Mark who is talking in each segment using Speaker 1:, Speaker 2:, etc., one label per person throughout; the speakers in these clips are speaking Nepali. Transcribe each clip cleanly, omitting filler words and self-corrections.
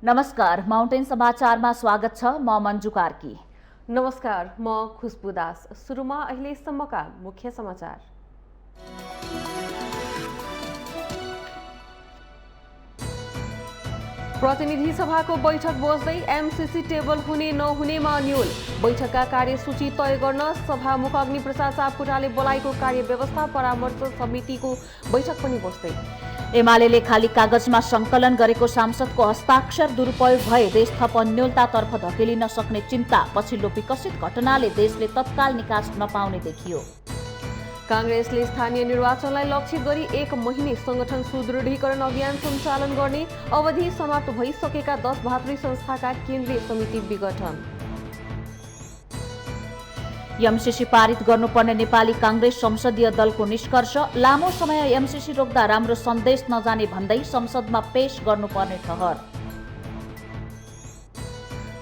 Speaker 1: नमस्कार, माउन्टेन समाचारमा स्वागत छ। म मञ्जु कार्की।
Speaker 2: नमस्कार, म खुशबु दास। सुरुमा अहिलेसम्मका मुख्य समाचार। प्रतिनिधि सभाको बैठक बस्दै एमसीसी टेबल हुने नहुनेमा अन्यल। बैठकका कार्यसूची तय गर्न सभामुख अग्निप्रसाद सापकोटाले बोलाएको कार्यव्यवस्था परामर्श समितिको बैठक पनि बस्दै।
Speaker 1: एमाले खाली कागजमा संकलन गरेको सांसदको हस्ताक्षर दुरुपयोग भए देश थप अन्योलतातर्फ धकेलिन सक्ने चिन्ता। पछिल्लो विकसित घटनाले देशले तत्काल निकास नपाउने देखियो।
Speaker 2: कांग्रेसले स्थानीय निर्वाचनलाई लक्षित गरी 1 महिने संगठन सुदृढीकरण अभियान सञ्चालन गर्ने। अवधि समाप्त भइसकेका 10 भातृ संस्थाका केन्द्रीय समिति विघटन।
Speaker 1: एमसीसी पारित गर्नुपर्ने नेपाली कांग्रेस संसदीय दलको निष्कर्ष। लामो समय एमसीसी रोक्दा राम्रो सन्देश नजाने भन्दै संसदमा पेश गर्नुपर्ने ठहर।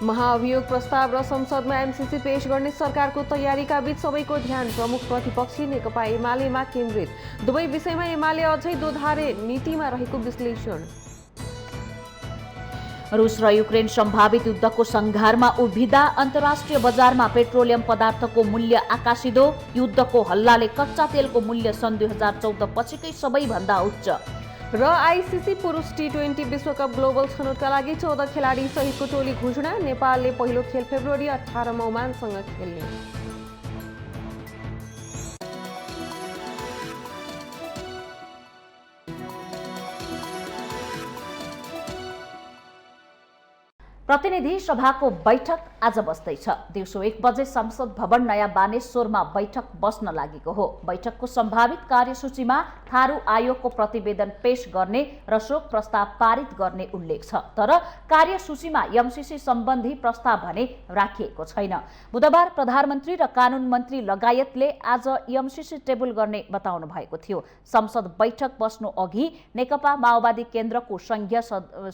Speaker 2: महाअभियोग प्रस्ताव र संसदमा एमसीसी पेश गर्ने सरकारको तयारीका बीच सबैको ध्यान प्रमुख प्रतिपक्षी नेकपा एमालेमा केन्द्रित। दुवै विषयमा एमाले अझै दोधारे नीतिमा रहेको विश्लेषण।
Speaker 1: रुस र युक्रेन सम्भावित युद्धको संघारमा उभिँदा अन्तर्राष्ट्रिय बजारमा पेट्रोलियम पदार्थको मूल्य आकाशिदो। युद्धको हल्लाले कच्चा तेलको मूल्य सन् 2014 पछिकै सबैभन्दा उच्च।
Speaker 2: र आईसीसी पुरुष टी20 विश्वकप ग्लोबल छनौटका लागि 14 खेलाडी सहितको टोली घोषणा। नेपालले पहिलो खेल फेब्रुअरी 18 मा ओमानसँग खेल्ने।
Speaker 1: प्रतिनिधि सभाको बैठक आज बस्दैछ। दिउँसो 1 बजे संसद भवन नयाँ बानेश्वरमा बैठक बस्न लागेको हो। बैठकको सम्भावित कार्यसूचीमा थारू आयोगको प्रतिवेदन पेश गर्ने र शोक प्रस्ताव पारित गर्ने उल्लेख छ। तर कार्यसूचीमा एमसीसी सम्बन्धी प्रस्ताव भने राखिएको छैन। बुधबार प्रधानमन्त्री र कानून मन्त्री लगायतले आज एमसीसी टेबल गर्ने बताउनु भएको थियो। संसद बैठक बस्नु अघि नेकपा माओवादी केन्द्रको संघीय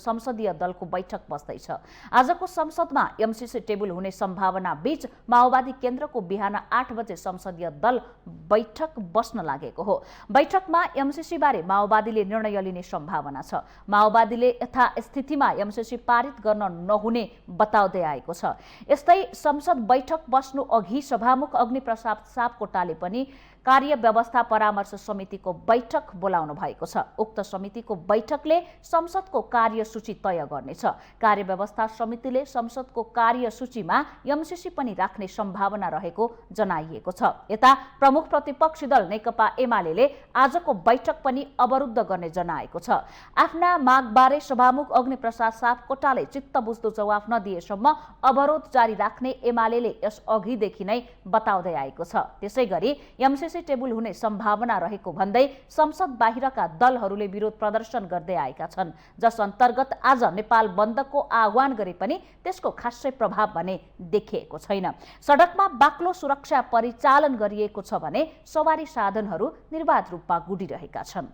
Speaker 1: संसदीय दलको बैठक बस्दैछ। आजको संसदमा एमसीसी टेबल हुने सम्भावना बीच माओवादी केन्द्रको बिहान 8 बजे संसदीय दल बैठक बस्न लागेको हो। बैठकमा एमसीसी बारे माओवादीले निर्णय लिने सम्भावना छ। माओवादीले यथास्थितिमा एमसीसी पारित गर्न नहुने बताउँदै आएको छ। यस्तै संसद बैठक बस्नु अघि सभामुख अग्निप्रसाद सापकोटाले पनि कार्य व्यवस्था परामर्श समितिको बैठक बोलाउनु भएको छ। उक्त समितिको बैठकले संसदको कार्यसूची तय गर्नेछ। कार्य व्यवस्था समितिले संसदको कार्यसूचीमा एमसीसी पनि राख्ने सम्भावना रहेको जनाइएको छ। यता प्रमुख प्रतिपक्षी दल नेकपा एमाले आजको बैठक पनि अवरुद्ध गर्ने जनाएको छ। आफ्ना मागबारे सभामुख अग्निप्रसाद सापकोटाले चित्त बुझ्दो जवाफ नदिएसम्म अवरोध जारी राख्ने एमाले यस अघिदेखि नै बताउँदै आएको छ। त्यसैगरी एमसीसी टेबल हुने सम्भावना रहेको भन्दै संसद बाहिरका दलहरूले विरोध प्रदर्शन गर्दै आएका छन्, जस अन्तर्गत आज नेपाल बन्दको आह्वान गरे पनि त्यसको खासै प्रभाव भने देखिएको छैन। सडकमा बाक्लो सुरक्षा परिचालन गरिएको छ भने सवारी साधनहरू निर्बाध रूपमा गुडिरहेका छन्।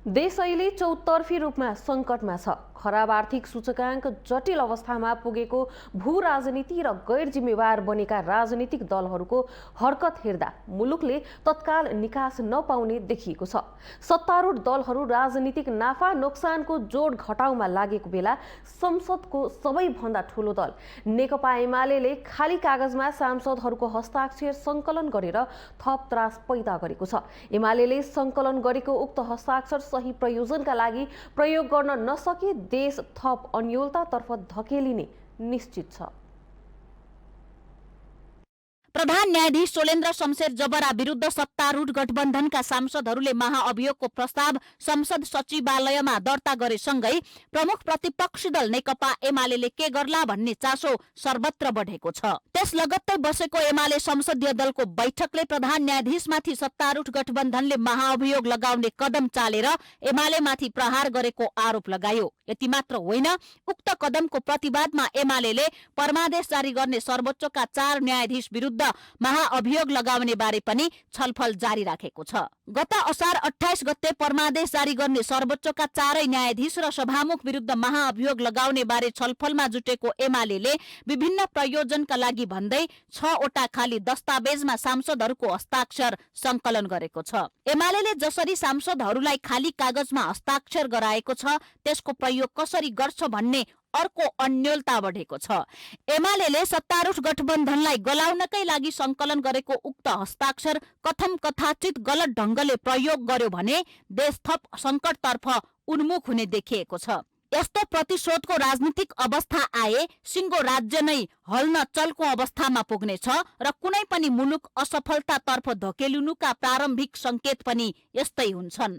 Speaker 2: देश अहिले चौतर्फी रूपमा सङ्कटमा छ। खराब आर्थिक सूचकाङ्क, जटिल अवस्थामा पुगेको भू राजनीति र गैर जिम्मेवार बनेका राजनीतिक दलहरूको हरकत हेर्दा मुलुकले तत्काल निकास नपाउने देखिएको छ। सत्तारूढ दलहरू राजनीतिक नाफा नोक्सानको जोड घटाउमा लागेको बेला संसदको सबैभन्दा ठूलो दल नेकपा एमाले खाली कागजमा सांसदहरूको हस्ताक्षर सङ्कलन गरेर थप त्रास पैदा गरेको छ। एमाले सङ्कलन गरेको उक्त हस्ताक्षर सही प्रयोजनका लागि प्रयोग गर्न नसके देश थप अन्योलतातर्फ धकेलिने निश्चित छ।
Speaker 1: प्रधान न्यायाधीश सोलेन्द्र शमशेर जबरा विरुद्ध सत्तारूढ गठबन्धनका सांसदहरूले महाअभियोगको प्रस्ताव संसद सचिवालयमा दर्ता गरेसँगै प्रमुख प्रतिपक्षी दल नेकपा एमाले के गर्ला भन्ने चासो सर्वत्र बढेको छ। त्यस लगत्तै बसेको एमाले संसदीय दलको बैठकले प्रधान न्यायाधीशमाथि सत्तारूढ गठबन्धनले महाअभियोग लगाउने कदम चालेर एमालेमाथि प्रहार गरेको आरोप लगायो। यति मात्र होइन, उक्त कदमको प्रतिवादमा एमाले परमादेश जारी गर्ने सर्वोच्चका 4 न्यायाधीश विरुद्ध महाअभियोग लगाउने बारे पनि छलफल जारी राखेको छ। गत असार 28 गते परमादेश जारी गर्ने सर्वोच्चका 4 न्यायाधीश र सभामुख विरुद्ध महाअभियोग लगाउने बारे छलफलमा जुटेको एमालेले विभिन्न प्रयोजनका लागि भन्दै 6 वटा खाली दस्तावेजमा सांसदहरूको हस्ताक्षर संकलन गरेको छ। एमालेले जसरी सांसदहरूलाई खाली कागजमा हस्ताक्षर गराएको छ त्यसको प्रयोग कसरी गर्छ भन्ने अर्को अन्योलता बढेको छ। एमालेले सत्तारूढ गठबन्धनलाई गलाउनकै लागि संकलन गरेको उक्त हस्ताक्षर कथम कथाचित गलत ढंगले प्रयोग गर्यो भने देश थप संकटतर्फ उन्मुख हुने देखिएको छ। यस्तो प्रतिशोधको राजनीतिक अवस्था आए सिङ्गो राज्य नै हल्न चलको अवस्थामा पुग्नेछ र कुनै पनि मुलुक असफलतातर्फ धकेलिनुका प्रारम्भिक संकेत पनि यस्तै हुन्छन्।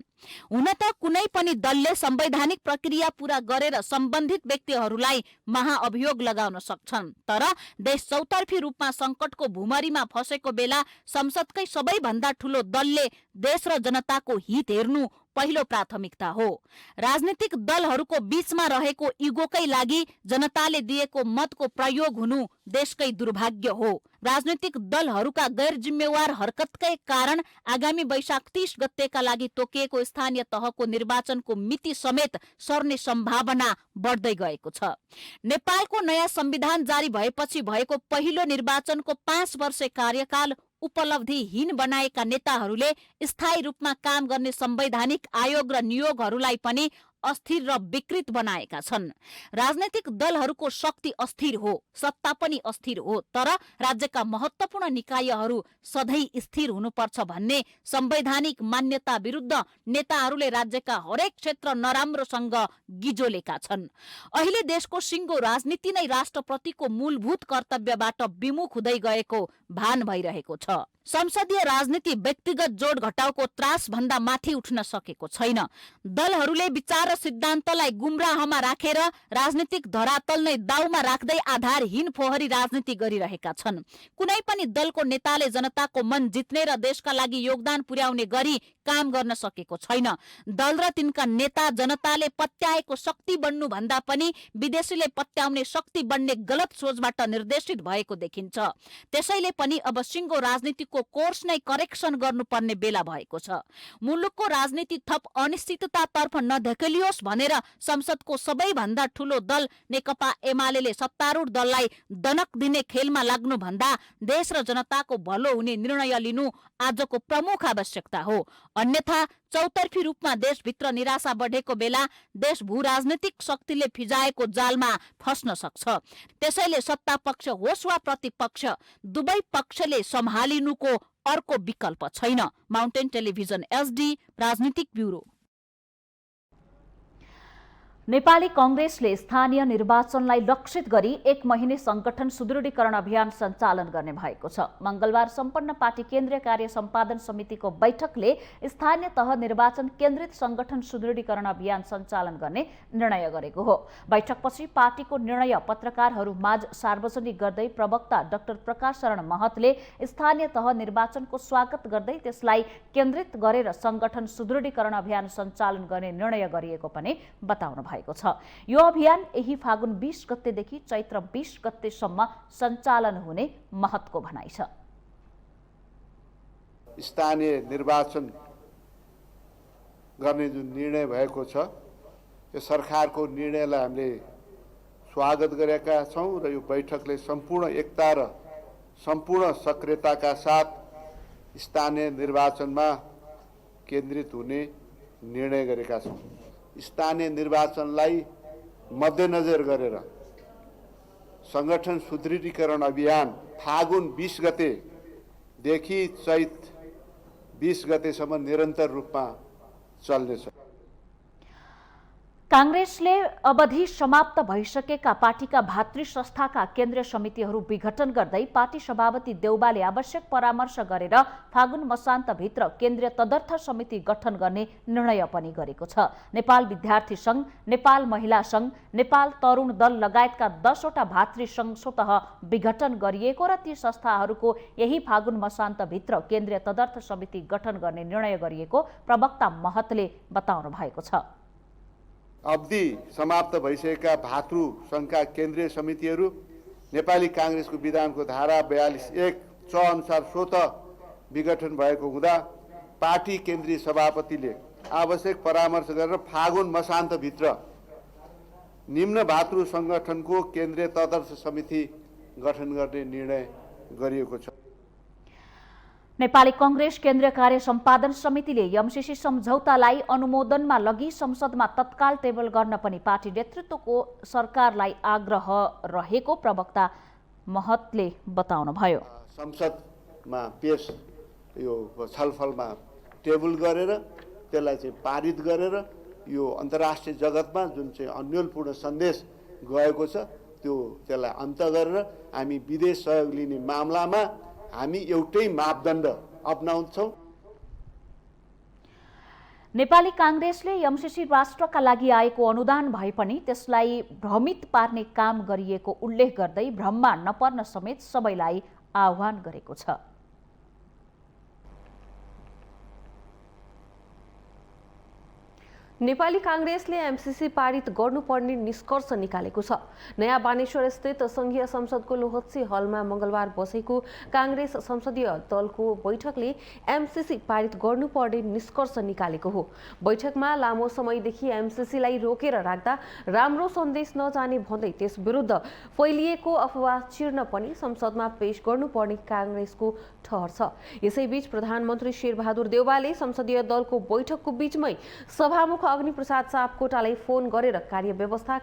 Speaker 1: हुन त कुनै पनि दलले संवैधानिक प्रक्रिया पूरा गरेर सम्बन्धित व्यक्तिहरूलाई महाअभियोग लगाउन सक्छन्, तर देश चौतर्फी रूपमा संकटको भुमरीमा फसेको बेला संसदकै सबैभन्दा ठूलो दलले देश र जनताको हित हेर्नु पहिलो प्राथमिकता हो। राजनीतिक दलहरूको बीचमा रहेको इगोकै लागि जनताले दिएको मतको प्रयोग हुनु देशकै दुर्भाग्य हो। राजनीतिक दलहरूका गैर जिम्मेवार हरकतकै कारण आगामी वैशाख 30 गतेका लागि तोकिएको स्थानीय तहको निर्वाचनको मिति समेत सर्ने सम्भावना बढ्दै गएको छ। नेपालको नयाँ संविधान जारी भएपछि भएको पहिलो निर्वाचनको 5 वर्षे कार्यकाल उपलब्धिहीन बनाएका नेताहरूले स्थायी रूपमा काम गर्ने संवैधानिक आयोग र नियोगहरूलाई पनि अस्थिर र विकृत बनाएका छन्। राजनैतिक दलहरूको शक्ति अस्थिर हो, सत्ता पनि अस्थिर हो, तर राज्यका महत्त्वपूर्ण निकायहरू सधैँ स्थिर हुनुपर्छ भन्ने संवैधानिक मान्यता विरुद्ध नेताहरूले राज्यका हरेक क्षेत्र नराम्रोसँग गिजोलेका छन्। अहिले देशको सिङ्गो राजनीति नै राष्ट्रप्रतिको मूलभूत कर्तव्यबाट विमुख हुँदै गएको भान भइरहेको छ। संसदीय राजनीति व्यक्तिगत जोड घटाउको त्रास भन्दा माथि उठ्न सकेको छैन। दलहरूले विचार र सिद्धान्तलाई गुमराहमा राखेर राजनीतिक धरातल नै दाउमा राख्दै आधारहीन फोहरी राजनीति गरिरहेका छन्। कुनै पनि दलको नेताले जनताको मन जित्ने र देशका लागि योगदान पुर्याउने गरी काम गर्न सकेको छैन। दल र तिनका नेता जनताले पत्याएको शक्ति बन्नु भन्दा पनि विदेशीले पत्याउने शक्ति बन्ने गलत सोचबाट निर्देशित भएको देखिन्छ। त्यसैले पनि अब सिङ्गो राजनीतिको कोर्स नै करेक्सन गर्नुपर्ने बेला भएको छ। मुलुकको राजनीति थप अनिश्चिततातर्फ नधकेलियोस् भनेर संसदको सबैभन्दा ठूलो दल नेकपा एमालेले सत्तारूढ दललाई दनक दिने खेलमा लाग्नु भन्दा देश र जनताको भलो हुने निर्णय लिनु आजको प्रमुख आवश्यकता हो। अन्यथा चौतर्फी रूपमा देशभित्र निराशा बढेको बेला देश भू राजनीतिक शक्तिले फिजाएको जालमा फस्न सक्छ। त्यसैले सत्ता पक्ष होस् वा प्रतिपक्ष दुवै पक्षले सम्हालिनुको अर्को विकल्प छैन। माउन्टेन टेलिभिजन एसडी राजनीतिक ब्युरो। नेपाली कांग्रेसले स्थानीय निर्वाचनलाई लक्षित गरी 1 महिने संगठन सुदृढीकरण अभियान सञ्चालन गर्ने भएको छ। मंगलबार सम्पन्न पार्टी केन्द्रीय कार्य सम्पादन समितिको बैठकले स्थानीय तह निर्वाचन केन्द्रित संगठन सुदृढीकरण अभियान सञ्चालन गर्ने निर्णय गरेको हो। बैठकपछि पार्टीको निर्णय पत्रकारहरू माझ सार्वजनिक गर्दै प्रवक्ता डाक्टर प्रकाश शरण महतले स्थानीय तह निर्वाचनको स्वागत गर्दै त्यसलाई केन्द्रित गरेर संगठन सुदृढीकरण अभियान सञ्चालन गर्ने निर्णय गरिएको पनि बताउनु भयो। यो अभियान यही फागुन 20 गतेदेखि चैत्र 20 गतेसम्म सञ्चालन हुने महतको भनाइ छ।
Speaker 3: स्थानीय निर्वाचन गर्ने जुन निर्णय भएको छ यो सरकारको निर्णयलाई हामीले स्वागत गरेका छौं र यो बैठकले सम्पूर्ण एकता र सम्पूर्ण सक्रियताका साथ स्थानीय निर्वाचनमा केन्द्रित हुने निर्णय गरेका छौं। स्थानीय निर्वाचनलाई मध्यनजर गरेर संगठन सुदृढीकरण अभियान फागुन 20 गतेदेखि चैत 20 गतेसम्म निरन्तर रूपमा चल्नेछ।
Speaker 1: कांग्रेसले अवधि समाप्त भइसकेका पार्टीका भातृ संस्थाका केन्द्रीय समितिहरू विघटन गर्दै पार्टी सभापति देउबाले आवश्यक परामर्श गरेर फागुन मसान्तभित्र केन्द्रीय तदर्थ समिति गठन गर्ने निर्णय पनि गरेको छ। नेपाल विद्यार्थी संघ, नेपाल महिला संघ, नेपाल तरुण दल लगायतका 10 वटा भातृ संघ स्वतः विघटन गरिएको र ती संस्थाहरूको यही फागुन मसान्तभित्र केन्द्रीय तदर्थ समिति गठन गर्ने निर्णय गरिएको प्रवक्ता महतले बताउनु भएको छ।
Speaker 3: अवधि समाप्त भइसकेका भातृ संघका केन्द्रीय समितिहरू नेपाली कांग्रेसको विधानको धारा 42(1) अनुसार स्वत विघटन भएको हुँदा पार्टी केन्द्रीय सभापतिले आवश्यक परामर्श गरेर फागुन मसान्तभित्र निम्न भातृ संगठनको केन्द्रीय तदर्थ समिति गठन गर्ने निर्णय गरिएको छ।
Speaker 1: नेपाली कांग्रेस केन्द्रीय कार्य सम्पादन समितिले एमसीसी सम्झौतालाई अनुमोदनमा लगी संसदमा तत्काल टेबल गर्न पनि पार्टी नेतृत्वको सरकारलाई आग्रह रहेको प्रवक्ता महतले बताउनुभयो।
Speaker 3: संसदमा पेश यो छलफलमा टेबल गरेर त्यसलाई चाहिँ पारित गरेर यो अन्तर्राष्ट्रिय जगतमा जुन चाहिँ अन्योलपूर्ण सन्देश गएको छ त्यसलाई अन्त गरेर हामी विदेश सहयोग लिने मामलामा हामी एउटै मापदण्ड अपनाउँछौँ।
Speaker 1: नेपाली कांग्रेसले एमसीसी राष्ट्रका लागि आएको अनुदान भए पनि त्यसलाई भ्रमित पार्ने काम गरिएको उल्लेख गर्दै भ्रममा नपर्न समेत सबैलाई आह्वान गरेको छ।
Speaker 2: नेपाली कांग्रेसले एमसीसी पारित गर्नुपर्ने निष्कर्ष निकालेको छ। नयाँ बानेश्वर स्थित संघीय संसदको लोहत्सी हलमा मंगलबार बसेको कांग्रेस संसदीय दलको बैठकले एमसीसी पारित गर्नुपर्ने निष्कर्ष निकालेको हो। बैठकमा लामो समयदेखि एमसीसीलाई रोकेर राख्दा राम्रो सन्देश नजाने भन्दै त्यस विरुद्ध फैलिएको अफवाह चिर्न पनि संसदमा पेश गर्नुपर्ने कांग्रेसको ठहर छ। यसैबीच प्रधानमन्त्री शेरबहादुर देउवाले संसदीय दलको बैठकको बीचमै सभामुख अग्निप्रसाद सापकोटालाई फोन गरेर कार्यव्यवस्था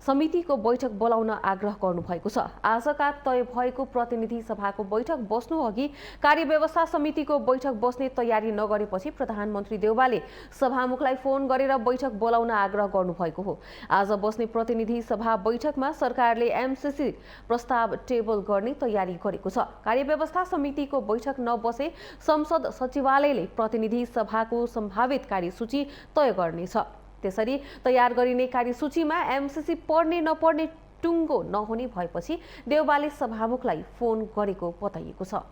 Speaker 2: समितिको बैठक बोलाउन आग्रह गर्नुभएको छ। आजका तय भएको प्रतिनिधि सभाको बैठक बस्नु अघि कार्यव्यवस्था समितिको बैठक बस्ने तयारी नगरेपछि प्रधानमन्त्री देउवाले सभामुखलाई फोन गरेर बैठक बोलाउन आग्रह गर्नुभएको हो। आज बस्ने प्रतिनिधि सभा बैठकमा सरकारले एमसीसी प्रस्ताव टेबल गर्ने तयारी गरेको छ। कार्यव्यवस्था समितिको बैठक नबसे संसद सचिवालयले प्रतिनिधि सभाको सम्भावित कार्यसूची तय गर्नेछ। त्यसरी तयार गरिने कार्यसूचीमा एमसीसी पर्ने नपर्ने टुङ्गो नहुने भएपछि देउवाले सभामुखलाई फोन गरेको बताइएको छ।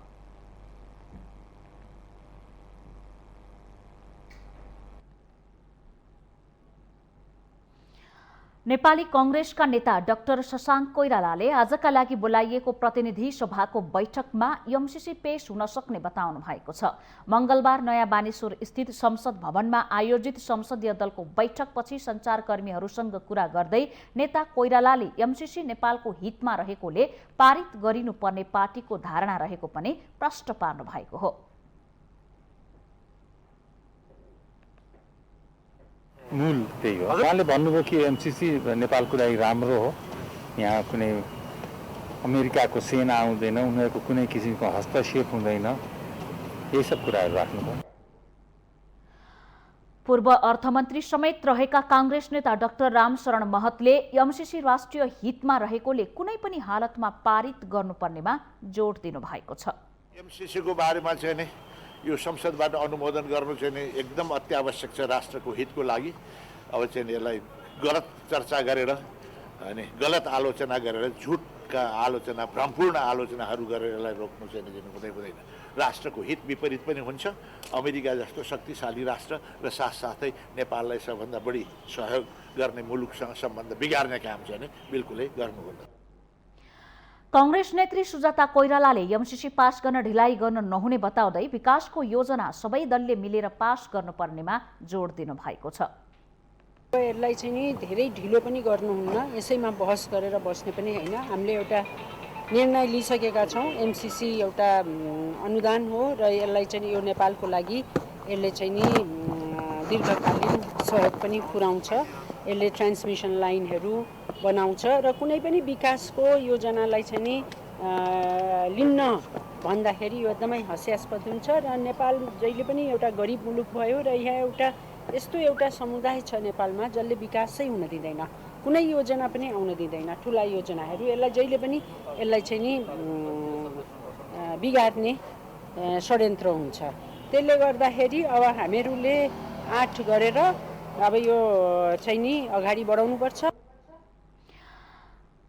Speaker 1: नेपाली कांग्रेसका नेता डाक्टर शशाङ्क कोइरालाले आजका लागि बोलाइएको प्रतिनिधि सभाको बैठकमा एमसीसी पेश हुन सक्ने बताउनु भएको छ। मंगलबार नयाँ बानेश्वर स्थित संसद भवनमा आयोजित संसदीय दलको बैठकपछि सञ्चारकर्मीहरूसँग कुरा गर्दै नेता कोइरालाले एमसीसी नेपालको हितमा रहेकोले पारित गरिनुपर्ने पार्टीको धारणा रहेको पनि प्रश्न पार्नु भएको हो।
Speaker 4: मूल त्यही हो। उहाँले भन्नुभयो कि एमसीसी नेपालको लागि राम्रो हो, यहाँ कुनै अमेरिकाको सेना आउँदैन, उनीहरूको कुनै किसिमको हस्तक्षेप हुँदैन, यही सब कुराहरू राख्नुभयो।
Speaker 1: पूर्व अर्थमन्त्री समेत रहेका कांग्रेस नेता डाक्टर रामशरण महतले एमसीसी राष्ट्रिय हितमा रहेकोले कुनै पनि हालतमा पारित गर्नुपर्नेमा जोड दिनु भएको छ।
Speaker 5: एमसीसीको बारेमा चाहिँ नि यो संसदबाट अनुमोदन गर्नु चाहिँ नि एकदम अत्यावश्यक छ राष्ट्रको हितको लागि। अब चाहिँ यसलाई गलत चर्चा गरेर अनि गलत आलोचना गरेर झुटका आलोचना भ्रमपूर्ण आलोचनाहरू गरेर यसलाई रोक्नु चाहिँ हुँदैन। राष्ट्रको हित विपरीत पनि हुन्छ। अमेरिका जस्तो शक्तिशाली राष्ट्र र साथसाथै नेपाललाई सबभन्दा बढी सहयोग गर्ने मुलुकसँग सम्बन्ध बिगार्ने काम चाहिँ नि बिल्कुलै गर्नुहुन्न।
Speaker 1: कांग्रेस नेत्री सुजाता कोइरालाले एमसीसी पास गर्न ढिलाइ गर्न नहुने बताउँदै विकासको योजना सबै दलले मिलेर पास गर्नुपर्नेमा जोड दिनु भएको छ।
Speaker 6: यसलाई चाहिँ नि धेरै ढिलो पनि गर्नुहुन्न, यसैमा बहस गरेर बस्ने पनि होइन। हामीले एउटा निर्णय लिइसकेका छौँ। एमसीसी एउटा अनुदान हो र यसलाई चाहिँ यो नेपालको लागि यसले चाहिँ नि दीर्घकालीन सहयोग पनि पुर्याउँछ। यसले ट्रान्समिसन लाइनहरू बनाउँछ र कुनै पनि विकासको योजनालाई चाहिँ नि लिन्न भन्दाखेरि यो एकदमै हास्यास्पद हुन्छ। र नेपाल जहिले पनि एउटा गरिब मुलुक भयो र यहाँ यस्तो एउटा समुदाय छ नेपालमा जसले विकासै हुन दिँदैन, कुनै योजना पनि आउन दिँदैन। ठुला योजनाहरू यसलाई जहिले पनि यसलाई चाहिँ नि बिगार्ने षड्यन्त्र हुन्छ। त्यसले गर्दाखेरि अब हामीहरूले आँट गरेर अब यो चाहिँ नि अगाडि बढाउनुपर्छ।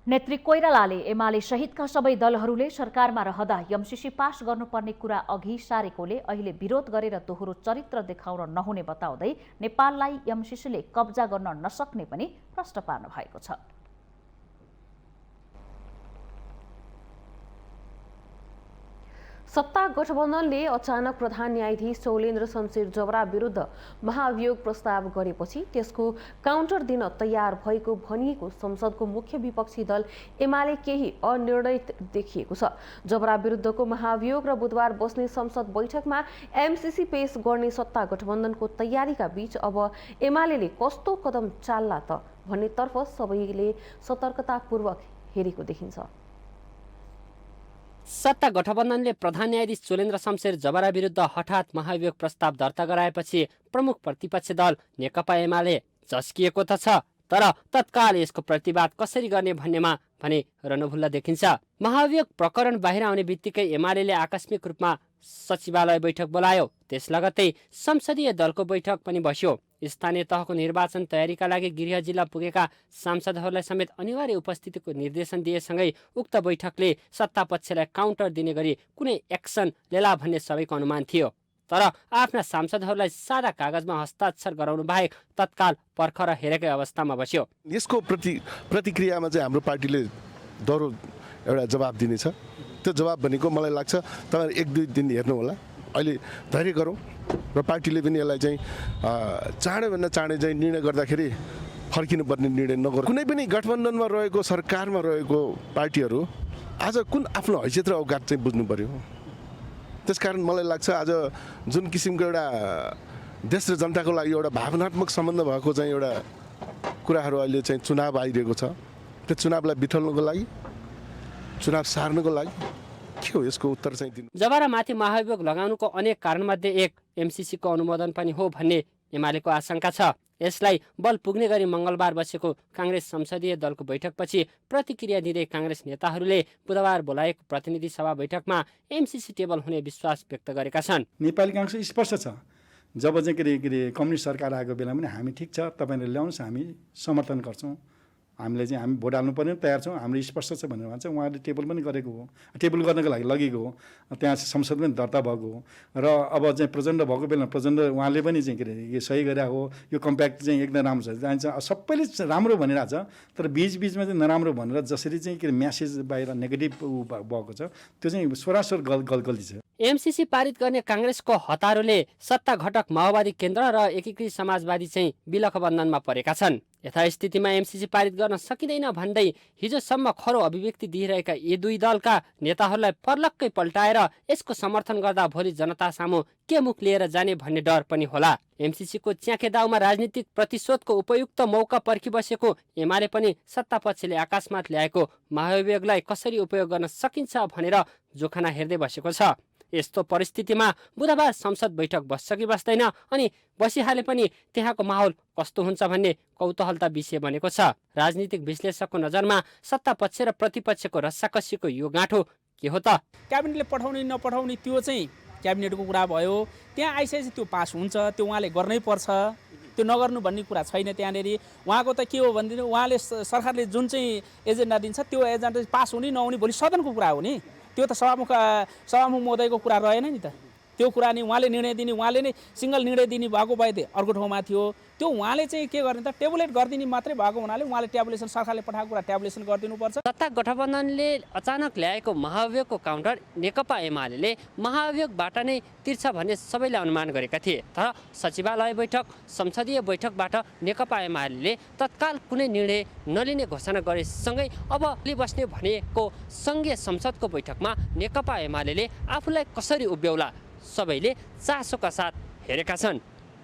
Speaker 1: नेत्री कोइरालाले एमाले सहितका सबै दलहरूले सरकारमा रहँदा एमसीसी पास गर्नुपर्ने कुरा अघि सारेकोले अहिले विरोध गरेर दोहोरो चरित्र देखाउन नहुने बताउँदै नेपाललाई एमसीसीले कब्जा गर्न नसक्ने पनि प्रश्न पार्नु भएको छ।
Speaker 2: सत्ता गठबन्धनले अचानक प्रधान न्यायाधीश शैलेन्द्र शमशेर जबरा विरुद्ध महाभियोग प्रस्ताव गरेपछि त्यसको काउन्टर दिन तयार भएको भनिएको संसदको मुख्य विपक्षी दल एमाले केही अनिर्णित देखिएको छ। जबरा विरुद्धको महाभियोग र बुधबार बस्ने संसद बैठकमा एमसीसी पेश गर्ने सत्ता गठबन्धनको तयारीका बीच अब एमाले कस्तो कदम चाल्ला त भन्नेतर्फ सबैले सतर्कतापूर्वक हेरेको देखिन्छ।
Speaker 7: सत्ता गठबन्धनले प्रधान न्यायाधीश शैलेन्द्र शमशेर जबरा विरुद्ध हठात महाभियोग प्रस्ताव दर्ता गराएपछि प्रमुख प्रतिपक्षी दल नेकपा एमाले झस्किएको त छ, तर तत्काल यसको प्रतिवाद कसरी गर्ने भन्नेमा भने रणभुल्ला देखिन्छ। महाभियोग प्रकरण बाहिर आउने बित्तिकै एमाले आकस्मिक रूपमा सचिवालय बैठक बोलायो। त्यस लगत्तै संसदीय दलको बैठक पनि बस्यो। स्थानीय तहको निर्वाचन तयारीका लागि गृह जिल्ला पुगेका सांसदहरूलाई समेत अनिवार्य उपस्थितिको निर्देशन दिएसँगै उक्त बैठकले सत्ता पक्षलाई काउन्टर दिने गरी कुनै एक्सन लेला भन्ने सबैको अनुमान थियो। तर आफ्ना सांसदहरूलाई सादा कागजमा हस्ताक्षर गराउनु बाहेक तत्काल पर्खर हेरेकै अवस्थामा बस्यो।
Speaker 8: यसको प्रतिक्रियामा चाहिँ हाम्रो पार्टीले दोहोरो एउटा जवाब दिनेछ। त्यो जवाब भनेको मलाई लाग्छ तपाईहरु 1-2 दिन हेर्नु होला। अहिले धैर्य गरौँ र पार्टीले पनि यसलाई चाहिँ चाँडैभन्दा चाँडै चाहिँ निर्णय गर्दाखेरि फर्किनुपर्ने निर्णय नगर। कुनै पनि गठबन्धनमा रहेको सरकारमा रहेको पार्टीहरू आज कुन आफ्नो हैसियत र औकात चाहिँ बुझ्नु पर्यो। त्यसकारण मलाई लाग्छ आज जुन किसिमको एउटा देश र जनताको लागि एउटा भावनात्मक सम्बन्ध भएको चाहिँ एउटा कुराहरू अहिले चाहिँ चुनाव आइरहेको छ। त्यो चुनावलाई बिथल्नको लागि, चुनाव सार्नको लागि के हो यसको उत्तर चाहिँ दिनु।
Speaker 7: जबरामाथि महाभियोग लगाउनुको अनेक कारणमध्ये एक एमसीसीको अनुमोदन पनि हो भन्ने एमालेको आशंका छ। यसलाई बल पुग्ने गरी मंगलबार बसेको कांग्रेस संसदीय दलको बैठकपछि प्रतिक्रिया दिँदै कांग्रेस नेताहरूले बुधबार बोलाएको प्रतिनिधि सभा बैठकमा एमसीसी टेबल हुने विश्वास व्यक्त गरेका छन्।
Speaker 9: नेपाली कांग्रेस स्पष्ट छ, जब चाहिँ के अरे कम्युनिस्ट सरकार आएको बेलामा पनि हामी ठिक छ तपाईहरुले ल्याउनुस् हामी समर्थन गर्छौं, हामीले चाहिँ हामी भोट हाल्नु पर्ने तयार छौं, हाम्रो स्पष्ट छ भनेर भन्छ। उहाँले टेबल पनि गरेको हो, टेबल गर्नको लागि लगेको हो, त्यहाँ संसद पनि दर्ता भएको हो र अब चाहिँ प्रचण्ड भएको बेलामा प्रचण्ड उहाँले पनि चाहिँ के अरे सही गरेको हो। यो कम्प्याक्ट चाहिँ एकदम राम्रो छ, जान्छ सबैले राम्रो भनिरहेको छ, तर बीचमा चाहिँ नराम्रो भनेर जसरी चाहिँ के म्यासेज बाहिर नेगेटिभ भएको छ त्यो चाहिँ सरासर गल्ती छ।
Speaker 7: एमसीसी पारित गर्ने कांग्रेसको हतारोले सत्ता घटक माओवादी केन्द्र र एकीकृत समाजवादी चाहिँ विलख बन्धनमा परेका छन्। यथास्थितिमा एमसीसी पारित गर्न सकिँदैन भन्दै हिजोसम्म खरो अभिव्यक्ति दिइरहेका यी दुई दलका नेताहरूलाई पर्लक्कै पल्टाएर यसको समर्थन गर्दा भोलि जनता सामु के मुख लिएर जाने भन्ने डर पनि होला। एमसीसीको च्याखे दाउमा राजनीतिक प्रतिशोधको उपयुक्त मौका पर्खिबसेको एमाले पनि सत्ता पक्षले आकाशमाथ ल्याएको महाभियोगलाई कसरी उपयोग गर्न सकिन्छ भनेर जोखाना हेर्दै बसेको छ। यस्तो परिस्थितिमा बुधबार संसद बैठक बस्छ कि बस्दैन अनि बसिहाले पनि त्यहाँको माहौल कस्तो हुन्छ भन्ने कौतूहलता विषय बनेको छ। राजनीतिक विश्लेषकको नजरमा सत्ता पक्ष र प्रतिपक्षको रस्साकसीको यो गाँठो के हो त?
Speaker 10: क्याबिनेटले पठाउने नपठाउने त्यो चाहिँ क्याबिनेटको कुरा भयो, त्यहाँ आइसकेपछि त्यो पास हुन्छ, त्यो उहाँले गर्नै पर्छ, त्यो नगर्नु भन्ने कुरा छैन। त्यहाँनिर उहाँको त के हो भनेदेखि उहाँले सरकारले जुन चाहिँ एजेन्डा दिन्छ त्यो एजेन्डा पास हुने नहुने भोलि सदनको कुरा हो नि, त्यो त सभामुख महोदयको कुरा रहेन नि त। त्यो कुरा नि उहाँले निर्णय दिने, उहाँले नै सिङ्गल निर्णय दिने भएको भए त अर्को ठाउँमा थियो। त्यो उहाँले चाहिँ के गर्ने त टेबुलेट गरिदिने मात्रै भएको हुनाले उहाँले ट्याबुलेसन सरकारले पठाएको कुरा ट्याबुलेसन गरिदिनुपर्छ।
Speaker 7: सत्ता गठबन्धनले अचानक ल्याएको महाभियोगको काउन्टर नेकपा एमाले महाभियोगबाट नै तिर्छ भन्ने सबैले अनुमान गरेका थिए। तर सचिवालय बैठक संसदीय बैठकबाट नेकपा एमाले तत्काल कुनै निर्णय नलिने घोषणा गरेसँगै अब बस्ने भनेको सङ्घीय संसदको बैठकमा नेकपा एमाले आफूलाई कसरी उभ्याउला सबैले चासोका साथ हेरेका छन्।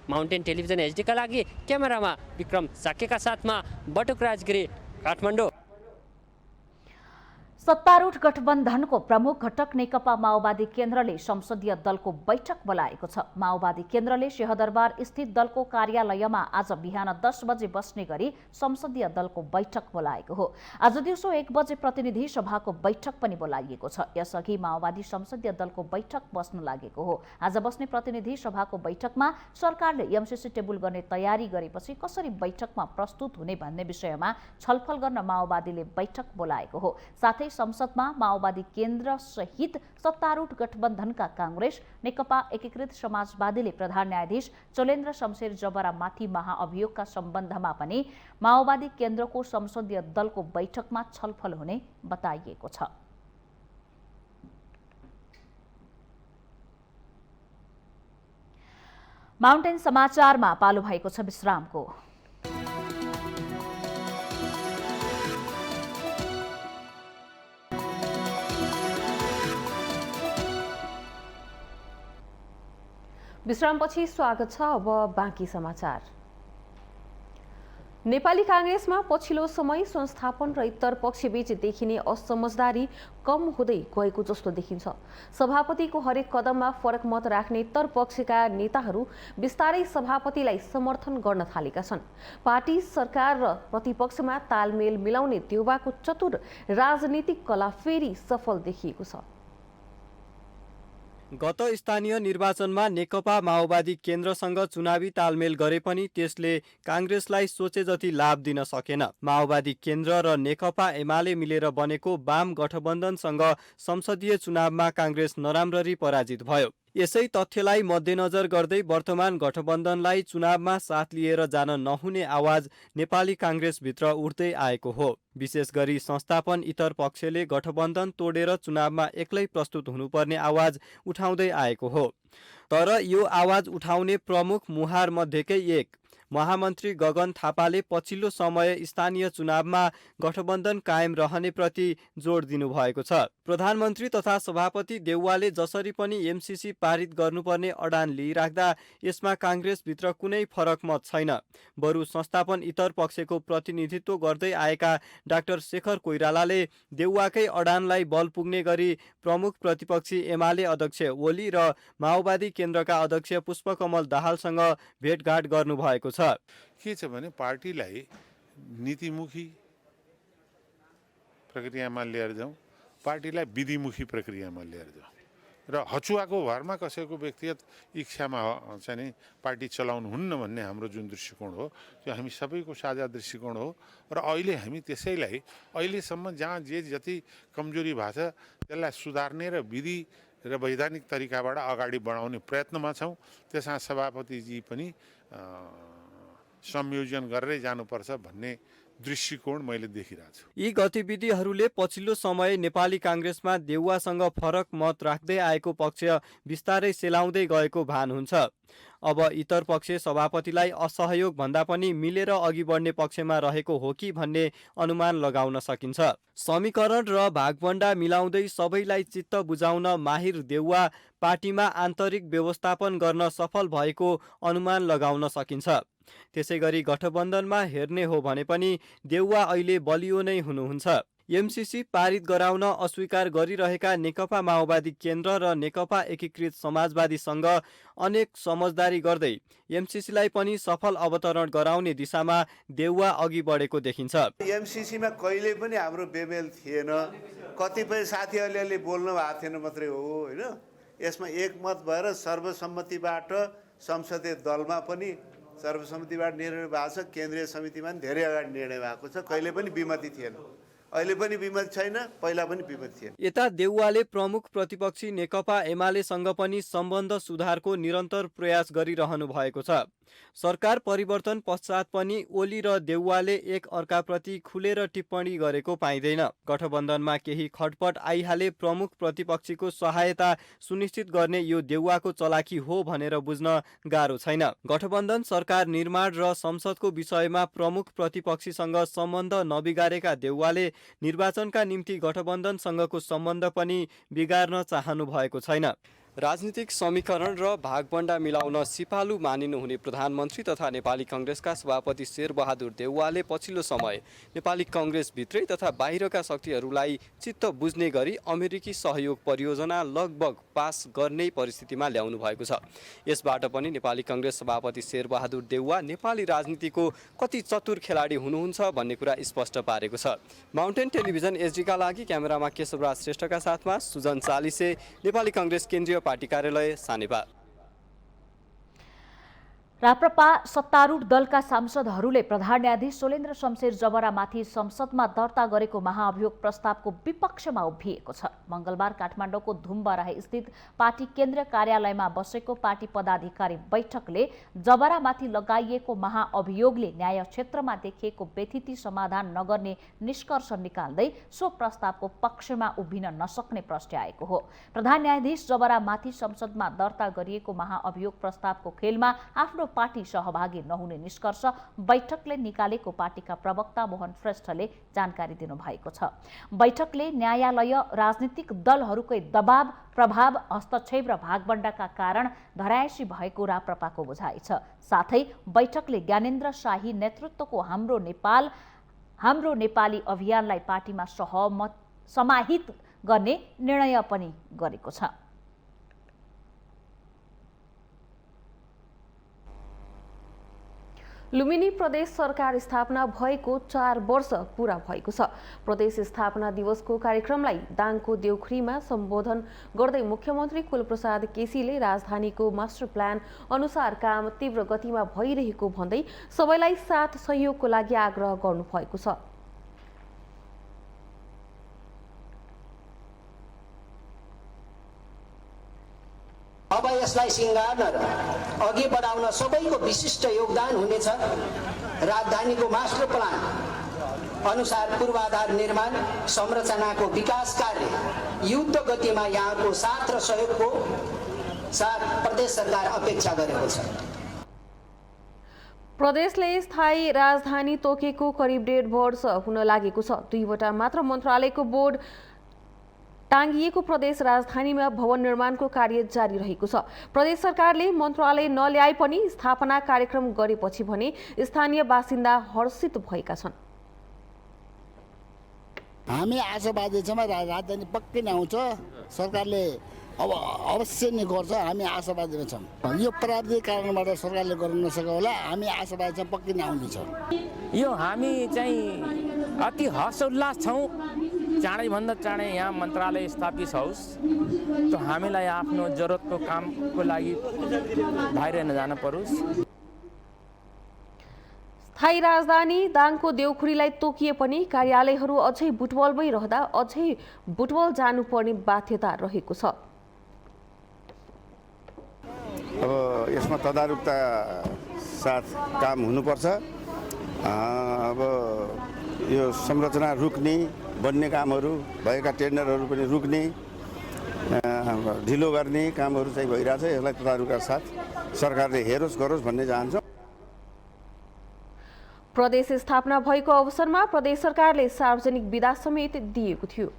Speaker 7: माउन्टेन टेलिभिजन एचडीका लागि क्यामेरामा विक्रम साकेका साथमा बटुक राजगिरी, काठमाडौँ।
Speaker 1: सत्तारूढ गठबन्धनको प्रमुख घटक नेकपा माओवादी केन्द्रले संसदीय दलको बैठक बोलाएको छ। माओवादी केन्द्रले सिंहदरबार स्थित दलको कार्यालयमा आज बिहान 10 बजे बस्ने गरी संसदीय दलको बैठक बोलाएको हो। आज दिउँसो 1 बजे प्रतिनिधि सभाको बैठक पनि बोलाइएको छ। यसअघि माओवादी संसदीय दलको बैठक बस्न लागेको हो। आज बस्ने प्रतिनिधि सभाको बैठकमा सरकारले एमसीसी टेबुल गर्ने तयारी गरेपछि कसरी बैठकमा प्रस्तुत हुने भन्ने विषयमा छलफल गर्न माओवादीले बैठक बोलाएको हो। साथै संसदमा माओवादी केन्द्र सहित सत्तारूढ गठबन्धनका कांग्रेस, नेकपा एकीकृत समाजवादीले प्रधान न्यायाधीश शैलेन्द्र शमशेर जबरामाथि महाअभियोगका सम्बन्धमा पनि माओवादी केन्द्रको संसदीय दलको बैठकमा छलफल हुने बताइएको छ। माउन्टेन समाचारमा पालो भएको छ विश्रामको।
Speaker 2: विश्रामपछि स्वागत छ। अब बाँकी समाचार। नेपाली कांग्रेसमा पछिल्लो समय संस्थापन र इतर पक्षबीच देखिने असमझदारी कम हुँदै गएको जस्तो देखिन्छ। सभापतिको हरेक कदममा फरक मत राख्ने इतर पक्षका नेताहरू बिस्तारै सभापतिलाई समर्थन गर्न थालेका छन्। पार्टी सरकार र प्रतिपक्षमा तालमेल मिलाउने देउवाको चतुर राजनीतिक कला फेरि सफल देखिएको छ।
Speaker 11: गत स्थानीय निर्वाचनमा नेकपा माओवादी केन्द्रसँग चुनावी तालमेल गरे पनि त्यसले कांग्रेसलाई सोचे जति लाभ दिन सकेन। माओवादी केन्द्र र नेकपा एमाले मिलेर बनेको वाम गठबन्धनसँग संसदीय चुनावमा कांग्रेस नराम्ररी पराजित भयो। यसै तथ्यलाई मध्यनजर गर्दै वर्तमान गठबन्धनलाई चुनावमा साथ लिएर जान नहुने आवाज नेपाली कांग्रेसभित्र उठ्दै आएको हो। विशेष गरी संस्थापन इतर पक्षले गठबन्धन तोडेर चुनावमा एक्लै प्रस्तुत हुनुपर्ने आवाज उठाउँदै आएको हो। तर यो आवाज उठाउने प्रमुख मुहार मध्येकै एक महामन्त्री गगन थापाले पछिल्लो समय स्थानीय चुनावमा गठबन्धन कायम रहने प्रति जोड दिनुभएको छ। प्रधानमन्त्री तथा सभापति देउवाले जसरी पनि एमसीसी पारित गर्नुपर्ने अडान लिइराख्दा यसमा कांग्रेसभित्र कुनै फरक मत छैन। बरु संस्थापन इतर पक्षको प्रतिनिधित्व गर्दै आएका डाक्टर शेखर कोइरालाले देउवाकै अडानलाई बल पुग्ने गरी प्रमुख प्रतिपक्षी एमाले अध्यक्ष ओली र माओवादी केन्द्रका अध्यक्ष पुष्पकमल दाहालसँग भेटघाट गर्नुभएको छ।
Speaker 12: के छ भने पार्टीलाई नीतिमुखी प्रक्रियामा लिएर जाउँ, पार्टीलाई विधिमुखी प्रक्रियामा लिएर जाउँ र हचुवाको भरमा कसैको व्यक्तिगत इच्छामा चाहिँ नि पार्टी चलाउनु हुन्न भन्ने हाम्रो जुन दृष्टिकोण हो त्यो हामी सबैको साझा दृष्टिकोण हो। र अहिले हामी त्यसैलाई अहिलेसम्म जहाँ जति कमजोरी भएको छ त्यसलाई सुधार्ने र विधि र वैधानिक तरिकाबाट अगाडि बढाउने प्रयत्नमा छौँ। त्यसमा सभापतिजी पनि संयोजन गरेरै जानुपर्छ भन्ने दृष्टिकोण मैले देखिरहेको छु।
Speaker 11: यी गतिविधिहरूले पछिल्लो समय नेपाली कांग्रेसमा देउवासँग फरक मत राख्दै आएको पक्ष बिस्तारै सेलाउँदै गएको भान हुन्छ। अब इतर पक्ष सभापतिलाई असहयोग भन्दा पनि मिलेर अघि बढ्ने पक्षमा रहेको हो कि भन्ने अनुमान लगाउन सकिन्छ। समीकरण र भागभण्डा मिलाउँदै सबैलाई चित्त बुझाउन माहिर देउवा पार्टीमा आन्तरिक व्यवस्थापन गर्न सफल भएको अनुमान लगाउन सकिन्छ। त्यसैगरी गठबन्धनमा हेर्ने हो भने पनि देउवा अहिले बलियो नै हुनुहुन्छ। एमसीसी पारित गराउन अस्वीकार गरिरहेका नेकपा माओवादी केन्द्र र नेकपा एकीकृत समाजवादीसँग अनेक समझदारी गर्दै एमसीसीलाई पनि सफल अवतरण गराउने दिशामा देउवा अघि बढेको देखिन्छ।
Speaker 3: एमसीसीमा कहिले पनि हाम्रो बेमेल थिएन। कतिपय साथीहरूले बोल्नु भएको थिएन मात्रै हो होइन। यसमा एकमत भएर सर्वसम्मतिबाट संसदीय दलमा पनि सर्वसम्मतिबाट निर्णय भएको छ। केन्द्रीय समितिमा पनि धेरै अगाडि निर्णय भएको छ। कहिले पनि विमति थिएन, अहिले पनि विमत छैन, पहिला पनि विमत थिएन।
Speaker 11: यता देउवाले प्रमुख प्रतिपक्षी नेकपा एमालेसँग पनि सम्बन्ध सुधारको निरन्तर प्रयास गरिरहनु भएको छ। सरकार परिवर्तन पश्चात पनि ओली र देउवाले एक अर्काप्रति खुलेर टिप्पणी गरेको पाइँदैन। गठबन्धनमा केही खटपट आइहाले प्रमुख प्रतिपक्षीको सहायता सुनिश्चित गर्ने यो देउवाको चलाकी हो भनेर बुझ्न गाह्रो छैन। गठबन्धन सरकार निर्माण र संसदको विषयमा प्रमुख प्रतिपक्षीसँग सम्बन्ध नबिगारेका देउवाले निर्वाचनका निम्ति गठबन्धनसँगको सम्बन्ध पनि बिगार्न चाहनु भएको छैन। राजनीतिक समीकरण र भागभण्डा मिलाउन सिपालु मानिनुहुने प्रधानमन्त्री तथा नेपाली कांग्रेसका सभापति शेरबहादुर देउवाले पछिल्लो समय नेपाली कांग्रेसभित्रै तथा बाहिरका शक्तिहरूलाई चित्त बुझ्ने गरी अमेरिकी सहयोग परियोजना लगभग पास गर्ने परिस्थितिमा ल्याउनु भएको छ। यसबाट पनि नेपाली कांग्रेस सभापति शेरबहादुर देउवा नेपाली राजनीतिको कति चतुर खेलाडी हुनुहुन्छ भन्ने कुरा स्पष्ट पारेको छ। माउन्टेन टेलिभिजन एचडीका लागि क्यामेरामा केशवराज श्रेष्ठका साथमा सुजन चालिसे, नेपाली कांग्रेस केन्द्रीय पार्टी कार्यालय सानेपा।
Speaker 1: राप्रपा सत्तारूढ दलका सांसदहरूले प्रधान न्यायाधीश सोलेन्द्र शमशेर जबरामाथि संसदमा दर्ता गरेको महाअभियोग प्रस्तावको विपक्षमा उभिएको छ। मंगलबार काठमाडौँको धुमबराही स्थित पार्टी केन्द्रीय कार्यालयमा बसेको पार्टी पदाधिकारी बैठकले जबरामाथि लगाइएको महाअभियोगले न्याय क्षेत्रमा देखिएको व्यथिति समाधान नगर्ने निष्कर्ष निकाल्दै सो प्रस्तावको पक्षमा उभिन नसक्ने प्रस्ट्याएको हो। प्रधान न्यायाधीश जबरामाथि संसदमा दर्ता गरिएको महाअभियोग प्रस्तावको खेलमा आफ्नो पार्टी सहभागी नहुने निष्कर्ष बैठकले निकालेको पार्टीका प्रवक्ता मोहन श्रेष्ठले जानकारी दिनुभएको छ। बैठकले न्यायालय राजनीतिक दलहरूकै दबाव, प्रभाव, हस्तक्षेप र भागबण्डाका कारण धरायसी भएको राप्रपाको बुझाइ छ। साथै बैठकले ज्ञानेन्द्र शाही नेतृत्वको हाम्रो नेपाली अभियानलाई पार्टीमा समाहित गर्ने निर्णय पनि गरेको छ।
Speaker 2: लुम्बिनी प्रदेश सरकार स्थापना भएको 4 वर्ष पूरा भएको छ। प्रदेश स्थापना दिवसको कार्यक्रमलाई दाङको देउखुरीमा सम्बोधन गर्दै मुख्यमन्त्री कुलप्रसाद केसीले राजधानीको मास्टर प्लान अनुसार काम तीव्र गतिमा भइरहेको भन्दै सबैलाई साथ सहयोगको लागि आग्रह गर्नुभएको छ।
Speaker 13: अब यसलाई सिंगार्न र अघि बढाउन सबैको विशिष्ट योगदान हुनेछ। राजधानीको मास्टर प्लान अनुसार पूर्वाधार निर्माण संरचनाको विकास कार्य युद्ध गतिमा यहाँको साथ र सहयोगको साथ प्रदेश सरकार अपेक्षा गरेको छ।
Speaker 2: प्रदेशले स्थायी राजधानी तोकेको करिब 1.5 वर्ष हुन लागेको छ। 2वटा मात्र मन्त्रालयको बोर्ड टाङ्गिएको प्रदेश राजधानीमा भवन निर्माणको कार्य जारी रहेको छ। प्रदेश सरकारले मन्त्रालय नल्याए पनि स्थापना कार्यक्रम गरेपछि भने स्थानीय बासिन्दा हर्षित भएका छन्।
Speaker 14: हामी आशावादी छौँ राजधानी पक्कै नै आउँछ। सरकारले अब अवश्य नै गर्छ। हामी आशावादी छौँ। यो प्राविधिक कारणबाट सरकारले गर्न नसक्यो होला। हामी आशावादी छौँ पक्कै नै आउनेछ।
Speaker 15: यो हामी चाहिँ अति हर्षोल्लास छौँ। चाँडैभन्दा चाँडै यहाँ मन्त्रालय स्थापित होस् त हामीलाई आफ्नो जरुरतको कामको लागि बाहिर नजान परोस्।
Speaker 2: स्थायी राजधानी दाङको देउखुरीलाई तोकिए पनि कार्यालयहरू अझै बुटवलमै रहँदा अझै बुटवल जानुपर्ने बाध्यता रहेको छ।
Speaker 16: अब यसमा तदारुकता साथ काम हुनुपर्छ। अब यो संरचना रुक्ने, बन्ने कामहरू भएका टेन्डरहरू पनि रुक्ने, ढिलो गर्ने कामहरू चाहिँ भइरहेछ। यसलाई तदारुकका साथ सरकारले हेरोस् गरोस् भन्ने चाहन्छौँ।
Speaker 2: प्रदेश स्थापना भएको अवसरमा प्रदेश सरकारले सार्वजनिक विदा समेत दिएको थियो।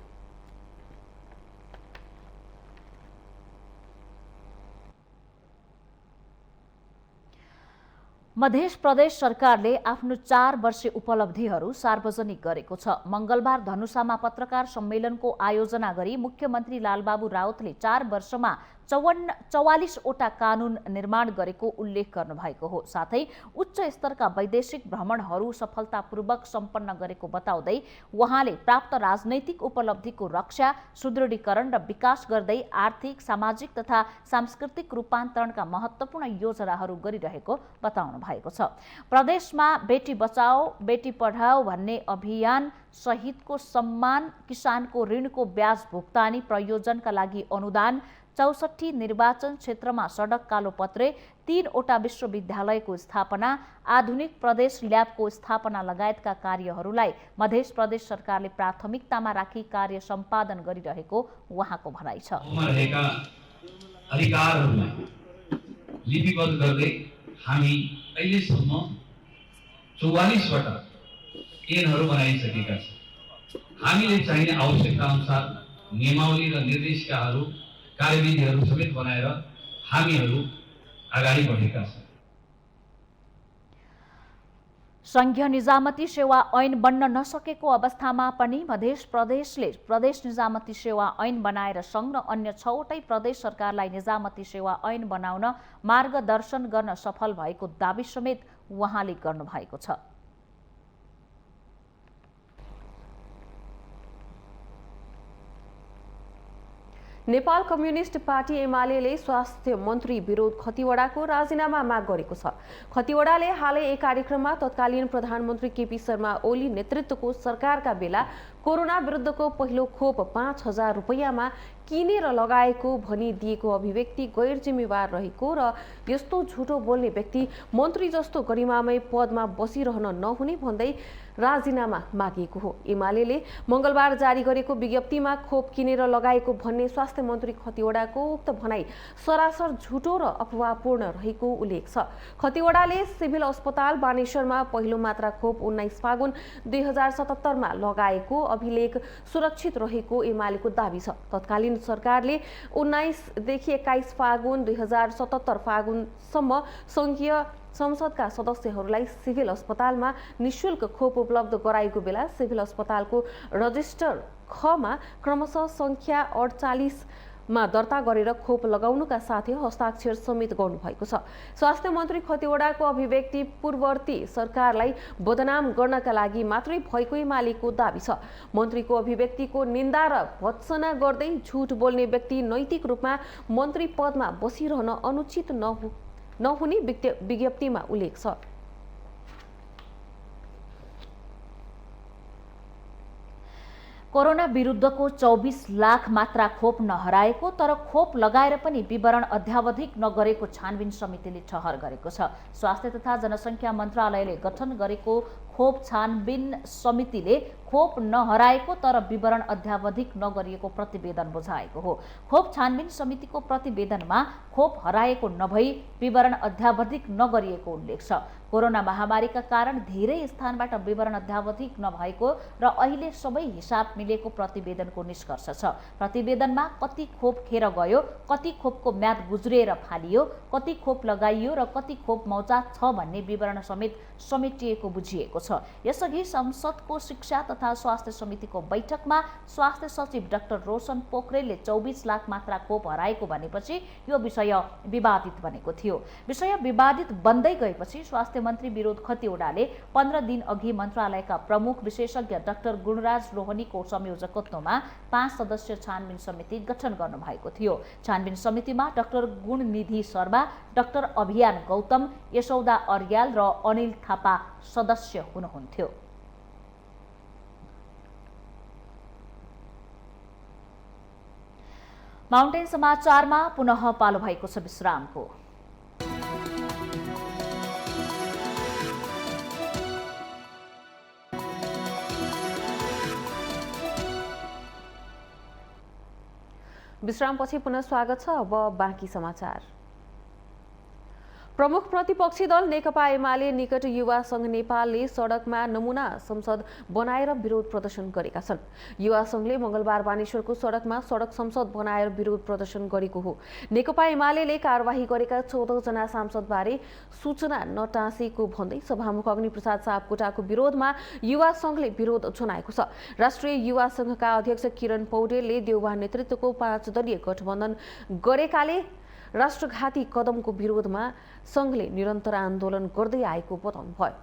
Speaker 1: मध्य प्रदेश सरकारले आफ्नो 4 वर्षीय उपलब्धिहरू सार्वजनिक गरेको छ। मंगलबार धनुषामा पत्रकार सम्मेलनको आयोजना गरी मुख्यमन्त्री लालबाबु राउतले 4 वर्षमा 44वटा कानून निर्माण गरेको उल्लेख गर्नुभएको हो। साथै उच्च स्तरका वैदेशिक भ्रमणहरू सफलतापूर्वक सम्पन्न गरेको बताउँदै उहाँले प्राप्त राजनैतिक उपलब्धिको रक्षा, सुदृढीकरण र विकास गर्दै आर्थिक, सामाजिक तथा सांस्कृतिक रूपान्तरणका महत्त्वपूर्ण योजनाहरू गरिरहेको बताउनु भएको छ। प्रदेशमा बेटी बचाओ बेटी पढाओ भन्ने अभियान सहितको सम्मान, किसानको ऋणको ब्याज भुक्तानी प्रयोजनका लागि अनुदान, 64 निर्वाचन क्षेत्रमा सडक कालोपत्रे, 3वटा विश्वविद्यालयको स्थापना, आधुनिक प्रदेश ल्याबको स्थापना लगायतका कार्यहरूलाई मध्य प्रदेश सरकारले प्राथमिकतामा राखी कार्य सम्पादन गरिरहेको उहाँको भनाइ छ।
Speaker 17: अधिकारहरूलाई लिपिबद्ध गर्दै हामी अहिलेसम्म 44वटा ऐनहरू बनाइसकेका छौँ। हामीले चाहिने आवश्यकता अनुसार नियमावली र निर्देशिकाहरू, कार्यविधिहरू समेत बनाएर हामीहरू अगाडि बढेका छौँ।
Speaker 1: संघीय निजामती सेवा ऐन बन्न नसकेको अवस्थामा पनि मध्य प्रदेशले प्रदेश निजामती सेवा ऐन बनाएर संघ र अन्य 6वटै प्रदेश सरकारलाई निजामती सेवा ऐन बनाउन मार्गदर्शन गर्न सफल भएको दावी समेत उहाँले गर्नुभएको छ।
Speaker 2: नेपाल कम्युनिस्ट पार्टी एमाले स्वास्थ्य मन्त्री विरोध खतिवडाको राजीनामा माग गरेको छ। खतिवडाले हालै एक कार्यक्रममा तत्कालीन प्रधानमन्त्री केपी शर्मा ओली नेतृत्वको सरकारका बेला कोरोना विरुद्धको पहिलो खोप 5,000 रुपैयाँमा किनेर लगाएको भनी दिएको अभिव्यक्ति गैर जिम्मेवार रहेको र यस्तो झुटो बोल्ने व्यक्ति मन्त्री जस्तो गरिमामय पदमा बसिरहन नहुने भन्दै राजीनामा मागेको हो। एमाले मंगलबार जारी गरेको विज्ञप्तिमा खोप किनेर लगाएको भन्ने स्वास्थ्य मन्त्री खतिवडाको उक्त भनाई सरासर झुटो र अफवाहपूर्ण रहेको उल्लेख छ। खतिवडाले सिभिल अस्पताल बानेश्वरमा पहिलो मात्रा खोप 19 फागुन 2077 मा लगाएको अभिलेख सुरक्षित रहेको एमालेको दाबी छ। तत्कालीन सरकारले 19 देखि 21 फागुन 2077 फागुनसम्म संघीय संसदका सदस्यहरूलाई सिभिल अस्पतालमा निशुल्क खोप उपलब्ध गराएको बेला सिभिल अस्पतालको रजिस्टर खमा क्रमशः संख्या 48 मा दर्ता गरेर खोप लगाउनुका साथै हस्ताक्षर समेत गर्नुभएको छ। स्वास्थ्य मन्त्री खतिवडाको अभिव्यक्ति पूर्ववर्ती सरकारलाई बदनाम गर्नका लागि मात्रै भएको एमालेको दाबी छ। मन्त्रीको अभिव्यक्तिको निन्दा र भत्सना गर्दै झुट बोल्ने व्यक्ति नैतिक रूपमा मन्त्री पदमा बसिरहन अनुचित नहुने विज्ञप्तिमा उल्लेख छ।
Speaker 1: कोरोना विरुद्धको 24 लाख मात्रा खोप नहराएको तर खोप लगाएर पनि विवरण अध्यावधिक नगरेको छानबिन समितिले ठहर गरेको छ। स्वास्थ्य तथा जनसङ्ख्या मन्त्रालयले गठन गरेको खोप छानबिन समितिले खोप नहराएको तर विवरण अध्यावधिक नगरिएको प्रतिवेदन बुझाएको हो। खोप छानबिन समितिको प्रतिवेदनमा खोप हराएको नभई विवरण अध्यावधिक नगरिएको उल्लेख छ। कोरोना महामारीका कारण धेरै स्थानबाट विवरण अध्यावधिक नभएको र अहिले सबै हिसाब मिलेको प्रतिवेदनको निष्कर्ष छ। प्रतिवेदनमा कति खोप खेर गयो, कति खोपको म्याद गुज्रिएर फालियो, कति खोप लगाइयो र कति खोप मौजात छ भन्ने विवरण समेत समेटिएको बुझिएको छ। यसअघि संसदको शिक्षा तथा स्वास्थ्य समितिको बैठकमा स्वास्थ्य सचिव डाक्टर रोशन पोखरेलले 24 लाख मात्रा खोप हराएको भनेपछि यो विषय विवादित बनेको थियो। विषय विवादित बन्दै गएपछि स्वास्थ्य मन्त्री विरोध खतिवडाले 15 दिन अघि मन्त्रालयका प्रमुख विशेषज्ञ डाक्टर गुणराज रोहनीको संयोजकत्वमा 5 सदस्यीय छानबिन समिति गठन गर्नु भएको थियो। छानबिन समितिमा डाक्टर गुणनिधि शर्मा, डाक्टर अभियान गौतम, यशोदा अर्याल र अनिल थापा सदस्य हुनुहुन्थ्यो। माउन्टेन समाचारमा पुनः पालो भएको छ विश्रामको।
Speaker 2: विश्रामपछि पुनः स्वागत छ। अब बाँकी समाचार। प्रमुख प्रतिपक्षी दल नेकपा एमाले निकट युवा संघ नेपालले सडकमा नमुना संसद बनाएर विरोध प्रदर्शन गरेका छन्। युवा संघले मंगलबार बानेश्वरको सडकमा सडक संसद बनाएर विरोध प्रदर्शन गरेको हो। नेकपा एमाले कारवाही गरेका 14 जना सांसदबारे सूचना नटाँसेको भन्दै सभामुख अग्निप्रसाद सापकोटाको विरोधमा युवा संघले विरोध जनाएको छ। राष्ट्रिय युवा संघका अध्यक्ष किरण पौडेलले देउबा नेतृत्वको 5 दलीय गठबन्धन गरेकाले राष्ट्रघाती कदमको विरोधमा संघले निरन्तर आन्दोलन गर्दै आएको बताउनु भयो।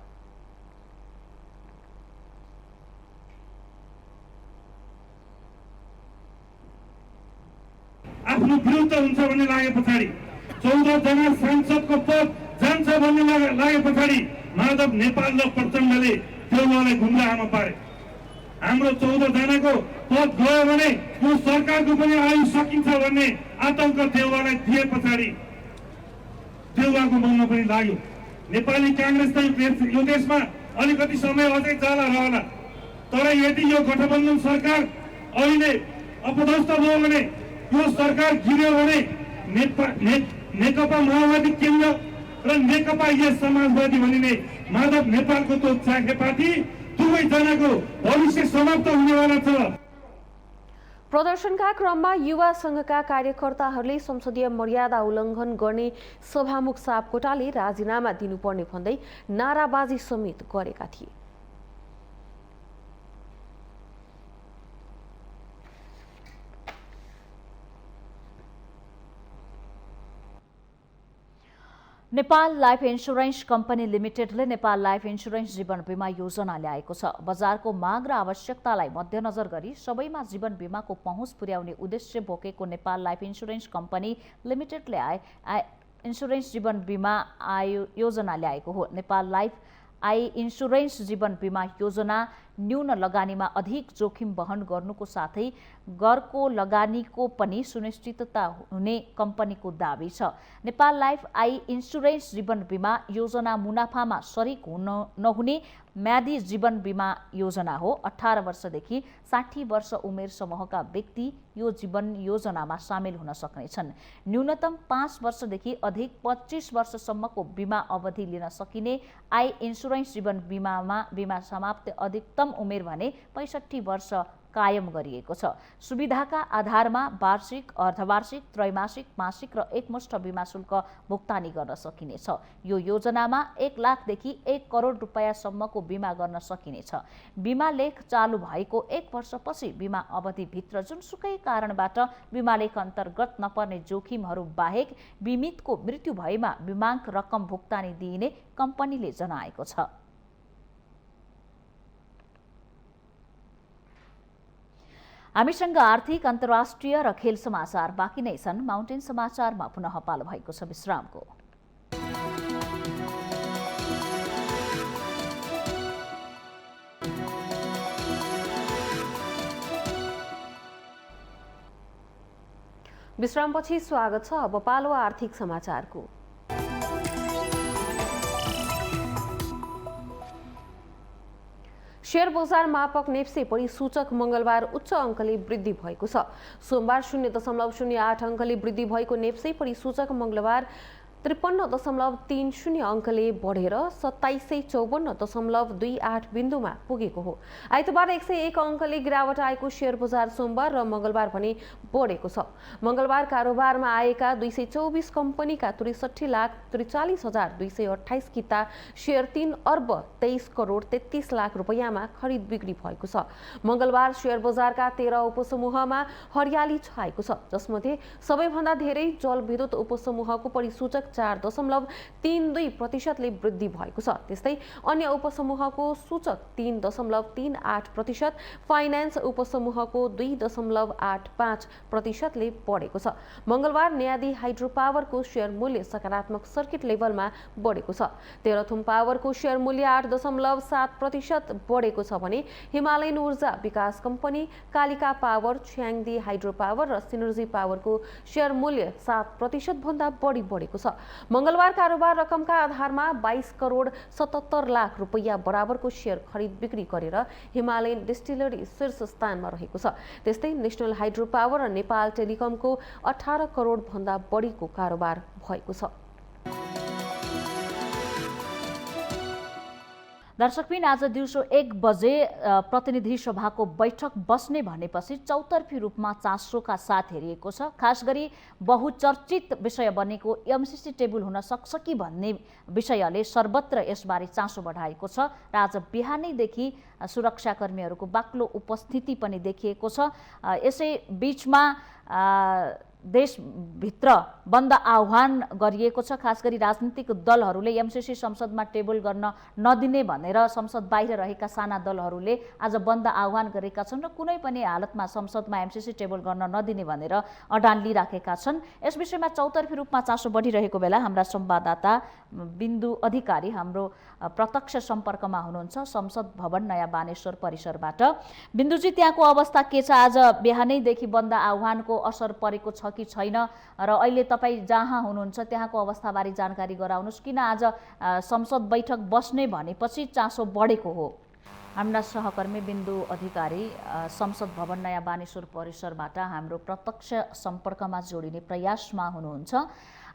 Speaker 18: आफ्नो विरुद्ध हुन्छ भन्ने लागे पछाडि 14 जना सांसदको पद जान्छ भन्ने लागे पछाडि माधव नेपाल र प्रचण्डले देउवालाई गुमराहमा पारे। हाम्रो 14 जनाको पद गयो भने यो सरकारको पनि आयु सकिन्छ भन्ने आतंक देउवालाई दिए पछाडि देउवाको मनमा पनि लाग्यो। नेपाली कांग्रेस त यो देशमा अलिकति समय अझै जाला रहला, तर यदि यो गठबन्धन सरकार अहिले अपदस्थ भयो भने, यो सरकार गिर्यो भने नेकपा माओवादी केन्द्र र नेकपा यस समाजवादी भनिने माधव नेपालको त्यो चाखे पार्टी दुवै जनाको भविष्य समाप्त हुनेवाला छ।
Speaker 2: प्रदर्शनका क्रममा युवा संघका कार्यकर्ताहरूले संसदीय मर्यादा उल्लङ्घन गर्ने सभामुख सापकोटाले राजीनामा दिनुपर्ने भन्दै नाराबाजी समेत गरेका थिए।
Speaker 1: नेपाल लाइफ इन्स्योरेन्स कम्पनी लिमिटेडले नेपाल लाइफ इन्स्योरेन्स जीवन बिमा योजना ल्याएको छ। बजारको माग र आवश्यकतालाई मध्यनजर गरी सबैमा जीवन बिमाको पहुँच पुर्याउने उद्देश्य बोकेको नेपाल लाइफ इन्स्योरेन्स कम्पनी लिमिटेडले इन्स्योरेन्स जीवन बिमा योजना ल्याएको हो। नेपाल लाइफ इन्स्योरेन्स जीवन बिमा योजना न्यून लगानीमा अधिक जोखिम वहन गर्नुको साथै गरको लगानीको पनि सुनिश्चितता हुने कम्पनीको दाबी छ। नेपाल लाइफ इन्स्योरेन्स जीवन बिमा योजना मुनाफामा सरिक नहुने म्यादी जीवन बिमा योजना हो। 18 वर्षदेखि 60 वर्ष उमेर समूहका व्यक्ति यो जीवन योजनामा सामेल हुन सक्नेछन्। न्यूनतम 5 वर्षदेखि अधिक 25 वर्षसम्मको बिमा अवधि लिन सकिने इन्स्योरेन्स जीवन बिमामा बिमा समाप्ति अधिकतम उमेर भने 65 वर्ष कायम गरिएको छ। सुविधाका आधारमा वार्षिक, अर्धवार्षिक, त्रैमासिक, मासिक र एकमुष्ट बिमा शुल्क भुक्तानी गर्न सकिनेछ। यो योजनामा 1 लाखदेखि 1 करोड रुपैयाँसम्मको बिमा गर्न सकिनेछ। बिमा लेख चालु भएको 1 वर्षपछि बिमा अवधिभित्र जुनसुकै कारणबाट बिमा लेख अन्तर्गत नपर्ने जोखिमहरू बाहेक बिमितको मृत्यु भएमा बिमाङ्क रकम भुक्तानी दिइने कम्पनीले जनाएको छ। हामीसँग आर्थिक, अन्तर्राष्ट्रिय र खेल समाचार बाँकी नै छन्। माउन्टेन समाचारमा पुनः पालो भएको छ विश्रामको।
Speaker 2: विश्रामपछि स्वागत छ। अब पालो आर्थिक समाचारको। शेयर बजार मापक नेप्से परिसूचक मंगलबार उच्च अङ्कले वृद्धि भएको छ। सोमबार 0.08 अङ्कले वृद्धि भएको नेप्से परिसूचक मंगलबार 53.30 अङ्कले बढेर 2754.28 बिन्दुमा पुगेको हो। आइतबार 101 अङ्कले गिरावट आएको शेयर बजार सोमबार र मंगलबार भने बढेको छ। मंगलबार कारोबारमा आएका 224 कम्पनीका 63,43,228 किता शेयर 3 अर्ब 23 करोड 33 लाख रुपैयाँमा खरिद बिक्री भएको छ। मंगलबार शेयर बजारका 13 उपसमूहमा हरियाली छाएको छ, जसमध्ये सबैभन्दा धेरै जलविद्युत उपसमूहको परिसूचक 4.32% वृद्धि भएको छ। त्यस्तै अन्य उपसमूहको सूचक 3.38%, फाइनान्स उपसमूहको 2.85% बढेको छ। मंगलबार न्यादी हाइड्रो पावरको शेयर मूल्य सकारात्मक सर्किट लेभलमा बढेको छ। तेह्रथुम पावरको शेयर मूल्य 8.7% बढेको छ भने हिमालयन ऊर्जा विकास कम्पनी, Kalika power, Chhyangdi hydro power र सिनर्जी पावरको शेयर मूल्य 7% भन्दा बढी बढेको छ। मंगलबार कारोबार रकमका आधारमा 22 करोड 77 लाख रुपैयाँ बराबरको शेयर खरिद बिक्री गरेर हिमालयन डिस्टिलरी शीर्ष स्थानमा रहेको छ। त्यस्तै नेशनल हाइड्रो पावर र नेपाल टेलिकमको 18 करोड भन्दा बढीको कारोबार भएको छ।
Speaker 1: दर्शकबिन आज दिउँसो 1 बजे प्रतिनिधि सभाको बैठक बस्ने भनेपछि चौतर्फी रूपमा चासोका साथ हेरिएको छ। खास गरी बहुचर्चित विषय बनेको एमसीसी टेबल हुन सक्छ कि भन्ने विषयले सर्वत्र यसबारे चासो बढाएको छ र आज बिहानैदेखि सुरक्षाकर्मीहरूको बाक्लो उपस्थिति पनि देखिएको छ। यसै बीचमा देशभित्र बन्द आह्वान गरिएको छ। खास गरी राजनीतिक दलहरूले एमसीसी संसदमा टेबल गर्न नदिने भनेर संसद बाहिर रहेका साना दलहरूले आज बन्द आह्वान गरेका छन् र कुनै पनि हालतमा संसदमा एमसीसी टेबल गर्न नदिने भनेर अडान लिइराखेका छन्। यस विषयमा चौतर्फी रूपमा चासो बढिरहेको बेला हाम्रा संवाददाता बिन्दु अधिकारी हाम्रो प्रत्यक्ष सम्पर्कमा हुनुहुन्छ संसद भवन नयाँ बानेश्वर परिसरबाट। बिन्दुजी, त्यहाँको अवस्था के छ? आज बिहानैदेखि बन्द आह्वानको असर परेको छ कि छैन र अहिले तपाईँ जहाँ हुनुहुन्छ त्यहाँको अवस्थाबारे जानकारी गराउनुहोस्। किन आज संसद बैठक बस्ने भनेपछि चासो बढेको हो? हाम्रा सहकर्मी बिन्दु अधिकारी संसद भवन नयाँ बानेश्वर परिसरबाट हाम्रो प्रत्यक्ष सम्पर्कमा जोडिने प्रयासमा हुनुहुन्छ।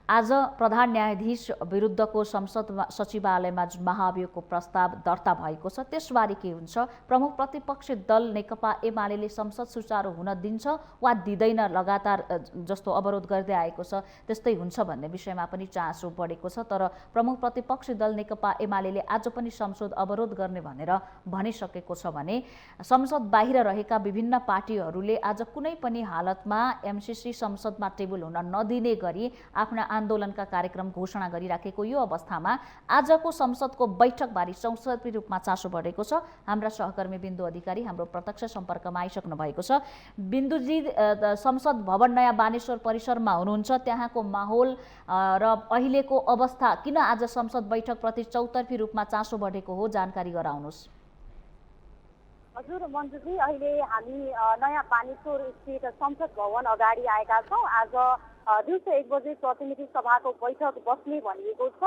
Speaker 1: आज प्रधान न्यायाधीश विरुद्धको संसद सचिवालयमा जुन महाभियोगको प्रस्ताव दर्ता भएको छ त्यसबारे के हुन्छ? प्रमुख प्रतिपक्षी दल नेकपा एमाले संसद सुचारू हुन दिन्छ वा दिँदैन? लगातार जस्तो अवरोध गर्दै आएको छ त्यस्तै हुन्छ भन्ने विषयमा पनि चासो बढेको छ। तर प्रमुख प्रतिपक्षी दल नेकपा एमाले आज पनि संसद अवरोध गर्ने भनेर भनिसकेको छ भने संसद बाहिर रहेका विभिन्न पार्टीहरूले आज कुनै पनि हालतमा एमसीसी संसदमा टेबल हुन नदिने गरी आफ्ना आन्दोलनका कार्यक्रम घोषणा गरिराखेको यो अवस्थामा आजको संसदको बैठकबारे संसदीय रूपमा चासो बढेको छ। हाम्रा सहकर्मी बिन्दु अधिकारी हाम्रो प्रत्यक्ष सम्पर्कमा आइसक्नु भएको छ। बिन्दुजी, संसद भवन नयाँ बानेश्वर परिसरमा हुनुहुन्छ, त्यहाँको माहौल र अहिलेको अवस्था, किन आज संसद बैठकप्रति चौतर्फी रूपमा चासो बढेको हो, जानकारी गराउनुहोस्।
Speaker 19: हजुर मन्जुजी, अहिले हामी नयाँ बानेश्वर स्थित संसद भवन अगाडि आएका छौँ। आज दिउँसो 1 बजे प्रतिनिधि सभाको बैठक बस्ने भनिएको छ।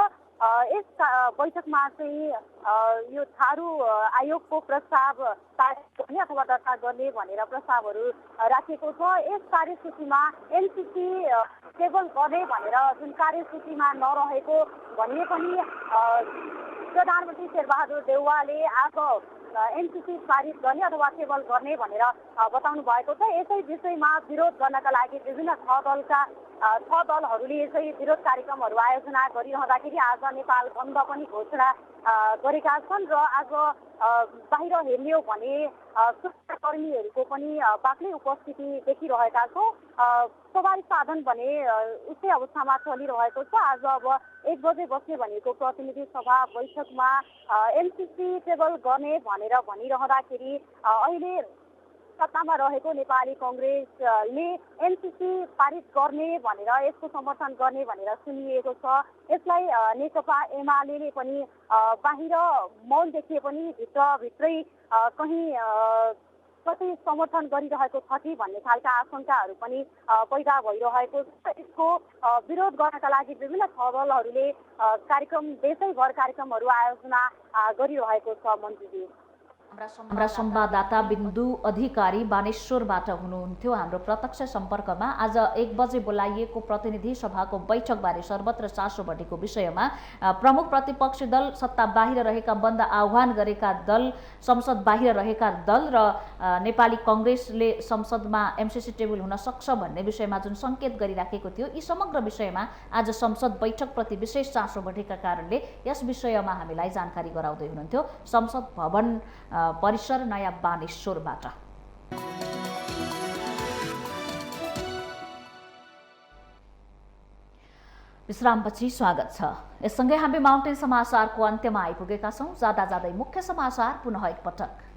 Speaker 19: यस बैठकमा चाहिँ यो थारू आयोगको प्रस्ताव पारित गर्ने अथवा दर्ता गर्ने भनेर प्रस्तावहरू राखिएको छ। यस कार्यसूचीमा एमसिसी टेबल गर्ने भनेर जुन कार्यसूचीमा नरहेको भनिए पनि प्रधानमन्त्री शेरबहादुर देउवाले आज एमसिसी पारित गर्ने अथवा टेबल गर्ने भनेर बताउनु भएको छ। यसै विषयमा विरोध गर्नका लागि विभिन्न छ दलहरूले यसै विरोध कार्यक्रमहरू आयोजना गरिरहँदाखेरि आज नेपाल बन्द पनि घोषणा गरेका छन् र आज बाहिर हेर्ने हो भने सुरक्षाकर्मीहरूको पनि बाक्लै उपस्थिति देखिरहेका छौँ। सवारी साधन भने उस्तै अवस्थामा चलिरहेको छ। आज अब 1 बजे बस्ने भनेको प्रतिनिधि सभा बैठकमा एमसिसी टेबल गर्ने भनेर भनिरहँदाखेरि अहिले सत्तामा रहेको नेपाली कङ्ग्रेसले एमसिसी पारित गर्ने भनेर यसको समर्थन गर्ने भनेर सुनिएको छ। यसलाई नेकपा एमाले पनि बाहिर मौन देखिए पनि भित्रै कहीँ कतै समर्थन गरिरहेको छ कि भन्ने खालका आशंकाहरू पनि पैदा भइरहेको छ। यसको विरोध गर्नका लागि विभिन्न दलहरूले देशैभर कार्यक्रमहरू आयोजना गरिरहेको छ। मन्जुजी,
Speaker 1: हाम्रा संवाददाता बिन्दु अधिकारी बानेश्वरबाट हुनुहुन्थ्यो हाम्रो प्रत्यक्ष सम्पर्कमा। आज 1 बजे बोलाइएको प्रतिनिधि सभाको बैठकबारे सर्वत्र चासो बढेको विषयमा प्रमुख प्रतिपक्षी दल, सत्ता बाहिर रहेका बन्द आह्वान गरेका दल, संसद बाहिर रहेका दल र नेपाली कङ्ग्रेसले संसदमा एमसिसी टेबल हुन सक्छ भन्ने विषयमा जुन सङ्केत गरिराखेको थियो, यी समग्र विषयमा आज संसद बैठकप्रति विशेष चासो बढेका कारणले यस विषयमा हामीलाई जानकारी गराउँदै हुनुहुन्थ्यो संसद भवन परिसर नयाँ बानेश्वरबाट। विश्रामपछि स्वागत छ। यससँगै हामी माउन्टेन समाचारको अन्त्यमा आइपुगेका छौँ। जाँदा जाँदै मुख्य समाचार पुनः एकपटक।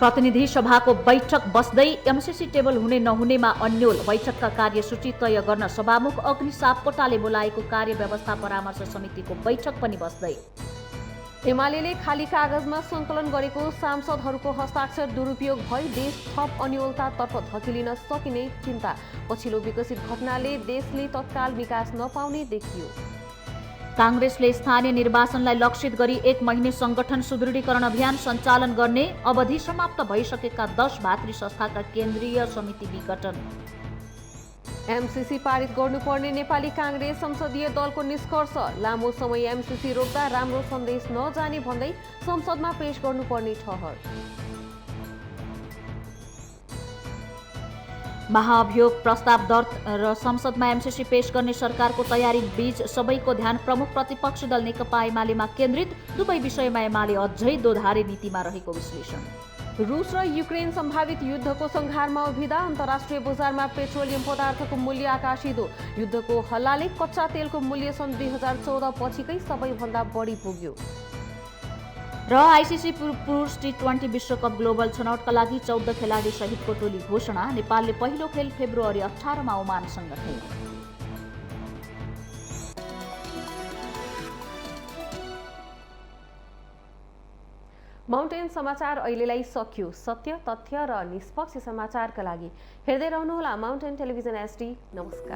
Speaker 1: प्रतिनिधि सभाको बैठक बस्दै एमसिसी टेबल हुने नहुनेमा अन्यल। बैठकका कार्यसूची तय गर्न सभामुख अग्नि सापकोटाले बोलाएको कार्य व्यवस्था परामर्श समितिको बैठक पनि बस्दै।
Speaker 2: एमाले खाली कागजमा सङ्कलन गरेको सांसदहरूको हस्ताक्षर दुरुपयोग भई देश थप अन्योलतातर्फ धकिलिन सकिने चिन्ता। पछिल्लो विकसित घटनाले देशले तत्काल विकास नपाउने देखियो। काङ्ग्रेसले स्थानीय निर्वाचनलाई लक्षित गरी 1 महिने संगठन सुदृढीकरण अभियान सञ्चालन गर्ने। अवधि समाप्त भइसकेका 10 भातृ संस्थाका केन्द्रीय समिति विघटन। एमसिसी पारित गर्नुपर्ने नेपाली काङ्ग्रेस संसदीय दलको निष्कर्ष। लामो समय एमसिसी रोक्दा राम्रो सन्देश नजाने भन्दै संसदमा पेश गर्नुपर्ने ठहर। महाअभियोग प्रस्ताव दर्ता र संसदमा एमसिसी पेश गर्ने सरकारको तयारी बीच सबैको ध्यान प्रमुख प्रतिपक्षी दल नेकपा एमालेमा केन्द्रित। दुवै विषयमा एमाले अझै दोधारे नीतिमा रहेको विश्लेषण। रुस र युक्रेन सम्भावित युद्धको संघारमा उभिँदा अन्तर्राष्ट्रिय बजारमा पेट्रोलियम पदार्थको मूल्य आकाशिँदो। युद्धको हल्लाले कच्चा तेलको मूल्य सन् 2014 पछिकै सबैभन्दा बढी पुग्यो। र आइसिसी पुरुष टी20 विश्वकप ग्लोबल छनौटका लागि 14 खेलाडी सहितको टोली घोषणा। नेपालले पहिलो खेल फेब्रुअरी 18 मा ओमानसँग खेल्छ। माउन्टेन समाचार अहिलेलाई सकियो। सत्य, तथ्य र निष्पक्ष समाचारका लागि हेर्दै रहनुहोला माउन्टेन टेलिभिजन HD। नमस्कार।